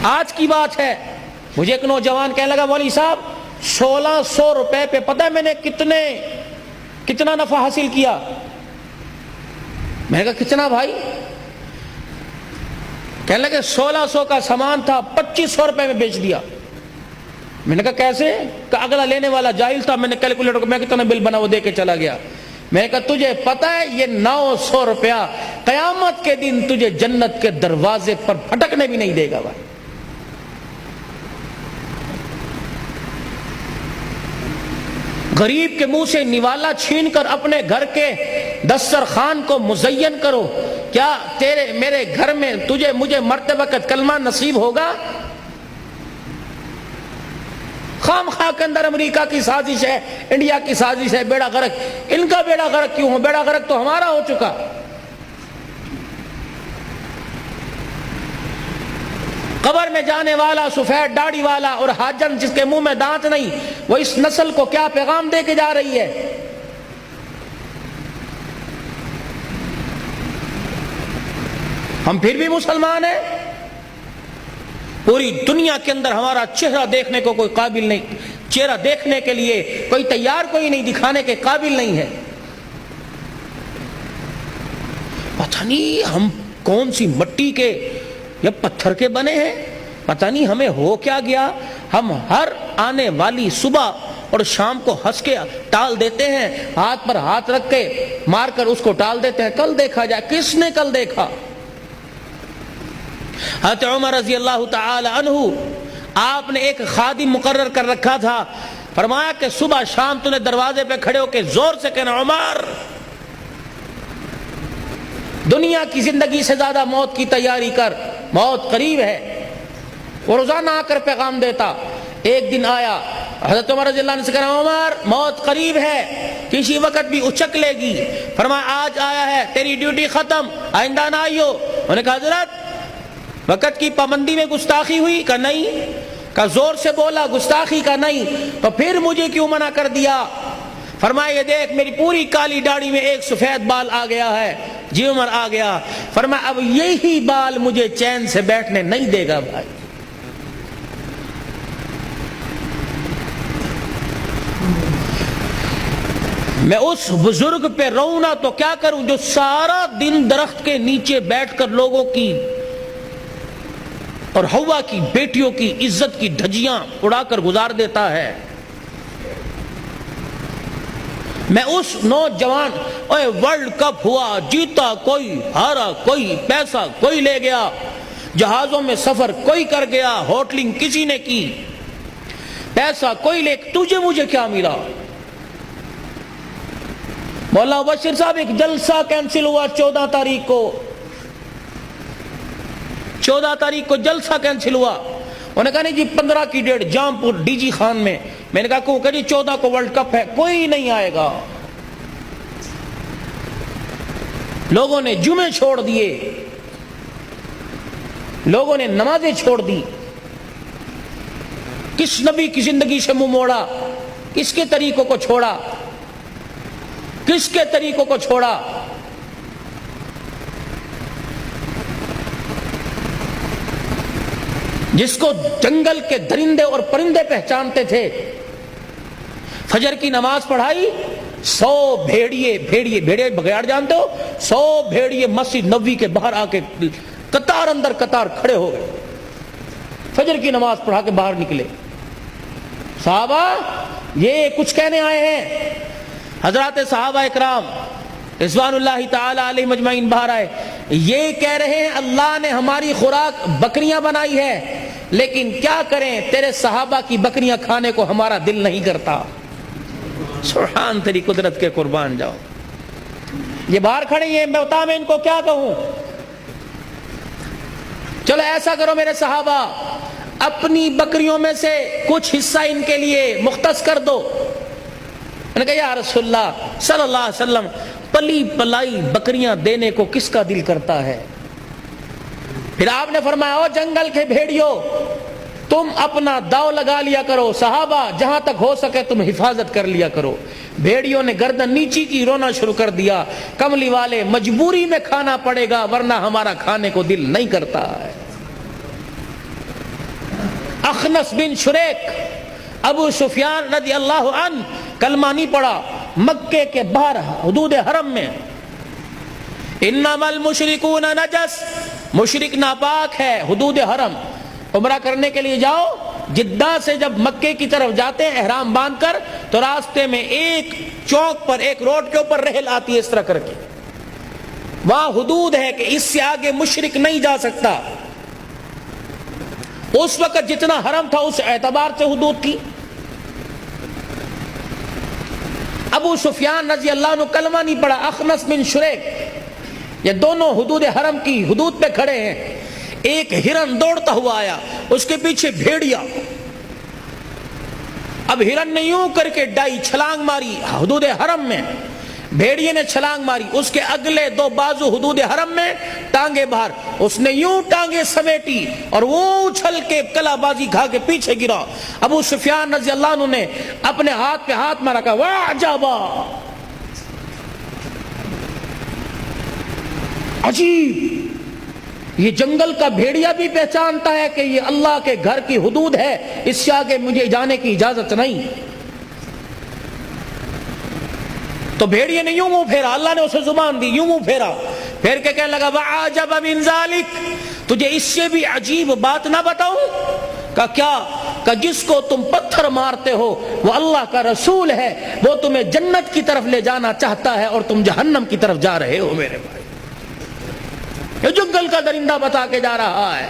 آج کی بات ہے، مجھے ایک نوجوان کہنے لگا مولوی صاحب 1600 روپے پہ پتہ ہے میں نے کتنا نفع حاصل کیا؟ میں نے کہا کتنا بھائی؟ کہنے لگے 1600 کا سامان تھا 2500 روپے میں بیچ دیا۔ میں نے کہا کیسے؟ کہ اگلا لینے والا جاہل تھا، میں نے کیلکولیٹر کو میں کتنا بل بنا وہ دے کے چلا گیا۔ میں نے کہا تجھے پتہ ہے یہ 900 روپیہ قیامت کے دن تجھے جنت کے دروازے پر پھٹکنے بھی نہیں دے گا بھائی۔ غریب کے منہ سے نوالا چھین کر اپنے گھر کے دسترخوان کو مزین کرو، کیا تیرے میرے گھر میں مجھے مرتے وقت کلمہ نصیب ہوگا؟ خام خواہ کے اندر امریکہ کی سازش ہے، انڈیا کی سازش ہے، بیڑا غرق۔ ان کا بیڑا غرق کیوں ہو؟ بیڑا غرق تو ہمارا ہو چکا۔ قبر میں جانے والا سفید داڑھی والا اور حاجن جس کے منہ میں دانت نہیں، وہ اس نسل کو کیا پیغام دے کے جا رہی ہے؟ ہم پھر بھی مسلمان ہیں، پوری دنیا کے اندر ہمارا چہرہ دیکھنے کو کوئی قابل نہیں، چہرہ دیکھنے کے لیے کوئی تیار کوئی نہیں، دکھانے کے قابل نہیں ہے۔ پتہ نہیں ہم کون سی مٹی کے یا پتھر کے بنے ہیں، پتہ نہیں ہمیں ہو کیا گیا۔ ہم ہر آنے والی صبح اور شام کو ہنس کے ٹال دیتے ہیں، ہاتھ پر ہاتھ رکھ کے مار کر اس کو ٹال دیتے ہیں، کل دیکھا جائے۔ کس نے کل دیکھا؟ حضرت عمر رضی اللہ تعالی عنہ، آپ نے ایک خادم مقرر کر رکھا تھا، فرمایا کہ صبح شام تمہیں دروازے پہ کھڑے ہو کے زور سے کہنا عمر دنیا کی زندگی سے زیادہ موت کی تیاری کر، موت قریب ہے۔ وہ روزانہ آ کر پیغام دیتا۔ ایک دن آیا حضرت عمر رضی اللہ عنہ سے کہنا عمر موت قریب ہے، کسی وقت بھی اچک لے گی۔ فرمایا آج آیا ہے، تیری ڈیوٹی ختم، آئندہ نہ آئیو۔ انہوں نے کہا حضرت وقت کی پابندی میں گستاخی ہوئی؟ کہ نہیں۔ کہ زور سے بولا گستاخی؟ کا نہیں۔ تو پھر مجھے کیوں منع کر دیا؟ فرمایا یہ دیکھ میری پوری کالی داڑھی میں ایک سفید بال آ گیا ہے۔ جی عمر آ گیا۔ فرمایا اب یہی بال مجھے چین سے بیٹھنے نہیں دے گا بھائی۔ میں اس بزرگ پہ رہوں نہ تو کیا کروں جو سارا دن درخت کے نیچے بیٹھ کر لوگوں کی اور ہوا کی بیٹیوں کی عزت کی دھجیاں اڑا کر گزار دیتا ہے۔ میں اس نوجوان ورلڈ کپ ہوا، جیتا کوئی، ہارا کوئی، پیسہ کوئی لے گیا، جہازوں میں سفر کوئی کر گیا، ہوٹلنگ کسی نے کی، پیسہ کوئی لے، تجھے مجھے کیا ملا؟ مولانا بشیر صاحب ایک جلسہ کینسل ہوا 14 تاریخ کو، 14 تاریخ کو جلسہ کینسل ہوا۔ انہوں نے کہا نہیں جی 15 کی ڈیٹ جام پور ڈی جی خان میں۔ میں نے کہا کیوں؟ کہ جی 14 کو ورلڈ کپ ہے، کوئی نہیں آئے گا۔ لوگوں نے جمعے چھوڑ دیے، لوگوں نے نمازیں چھوڑ دی۔ کس نبی کی زندگی سے منہ موڑا؟ کس کے طریقوں کو چھوڑا؟ کس کے طریقوں کو چھوڑا؟ جس کو جنگل کے درندے اور پرندے پہچانتے تھے، فجر کی نماز پڑھائی، 100 بھیڑیے بگیاڑ جانتے ہو، 100 بھیڑیے مسجد نبوی کے باہر آ کے قطار اندر قطار کھڑے ہو گئے، فجر کی نماز پڑھا کے باہر نکلے۔ صحابہ یہ کچھ کہنے آئے ہیں؟ حضرات صحابہ اکرام رضوان اللہ تعالی علیہ مجمعین باہر آئے، یہ کہہ رہے ہیں اللہ نے ہماری خوراک بکریاں بنائی ہے، لیکن کیا کریں تیرے صحابہ کی بکریاں کھانے کو ہمارا دل نہیں کرتا۔ سبحان تیری قدرت کے قربان جاؤ۔ یہ باہر کھڑے ہیں، میں بتا میں ان کو کیا کہوں؟ چلو ایسا کرو میرے صحابہ، اپنی بکریوں میں سے کچھ حصہ ان کے لیے مختص کر دو۔ میں نے کہا یا رسول اللہ صلی اللہ علیہ وسلم پلی پلائی بکریاں دینے کو کس کا دل کرتا ہے؟ پھر آپ نے فرمایا او جنگل کے بھیڑیوں تم اپنا داؤ لگا لیا کرو، صحابہ جہاں تک ہو سکے تم حفاظت کر لیا کرو۔ بھیڑیوں نے گردن نیچی کی، رونا شروع کر دیا، کملی والے مجبوری میں کھانا پڑے گا ورنہ ہمارا کھانے کو دل نہیں کرتا ہے۔ اخنس بن شریک ابو سفیان رضی اللہ عنہ کلمہ نہیں پڑا مکے کے باہر حدود حرم میں. انما المشرکون نجس، مشرک ناپاک ہے. حدود حرم عمرہ کرنے کے لیے جاؤ، جدہ سے جب مکے کی طرف جاتے ہیں احرام باندھ کر، تو راستے میں ایک چوک پر، ایک روڈ کے اوپر ریل آتی ہے اس طرح کر کے، وہاں حدود ہے کہ اس سے آگے مشرک نہیں جا سکتا. اس وقت جتنا حرم تھا اس اعتبار سے حدود تھی. ابو سفیان رضی اللہ عنہ کلمہ نہیں پڑا، اخنس بن شریک، یہ دونوں حدود حرم کی حدود پہ کھڑے ہیں. ایک ہرن دوڑتا ہوا آیا، اس کے پیچھے بھیڑیا. اب ہرن نے یوں کر کے ڈائی چھلانگ ماری حدود حرم میں، بھیڑیے نے چھلانگ ماری، اس کے اگلے دو بازو حدود حرم میں، ٹانگیں باہر، اس نے یوں ٹانگیں سمیٹی اور وہ اچھل کے کلا بازی کھا کے پیچھے گرا. ابو سفیان رضی اللہ عنہ نے اپنے ہاتھ پہ ہاتھ مارا، کہا وعجبا، عجیب، یہ جنگل کا بھیڑیا بھی پہچانتا ہے کہ یہ اللہ کے گھر کی حدود ہے، اس سے آگے مجھے جانے کی اجازت نہیں. تو بھیڑیے نے یوں منہ پھیرا، اللہ نے اسے زبان دی، یوں منہ پھیرا، پھیر کے کہنے لگا وعجب من ذالک، تجھے اس سے بھی عجیب بات نہ بتاؤں؟ کہ کیا؟ کہ جس کو تم پتھر مارتے ہو وہ اللہ کا رسول ہے، وہ تمہیں جنت کی طرف لے جانا چاہتا ہے اور تم جہنم کی طرف جا رہے ہو. میرے بھائی، یہ جنگل کا درندہ بتا کے جا رہا ہے.